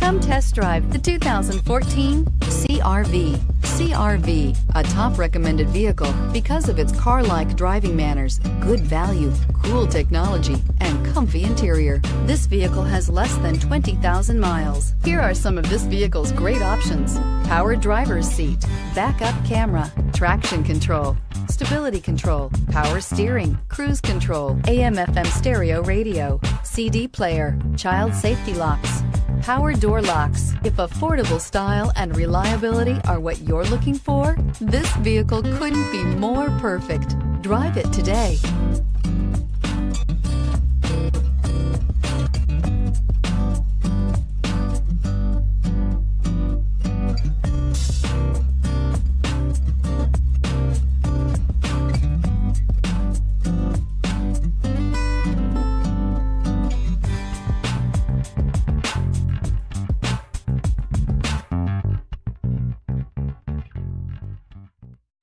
Come test drive the 2014 CR-V. CR-V, a top recommended vehicle because of its car-like driving manners, good value, cool technology, and comfy interior. This vehicle has less than 20,000 miles. Here are some of this vehicle's great options: power driver's seat, backup camera, traction control, stability control, power steering, cruise control, AM/FM stereo radio, CD player, child safety locks, power door locks. If affordable style and reliability are what you're looking for, this vehicle couldn't be more perfect. Drive it today.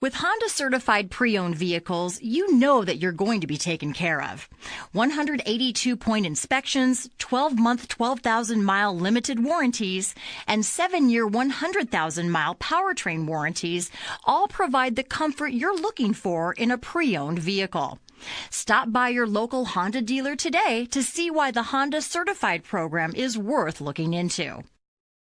With Honda certified pre-owned vehicles, you know that you're going to be taken care of. 182-point inspections, 12-month, 12,000-mile limited warranties, and 7-year, 100,000-mile powertrain warranties all provide the comfort you're looking for in a pre-owned vehicle. Stop by your local Honda dealer today to see why the Honda certified program is worth looking into.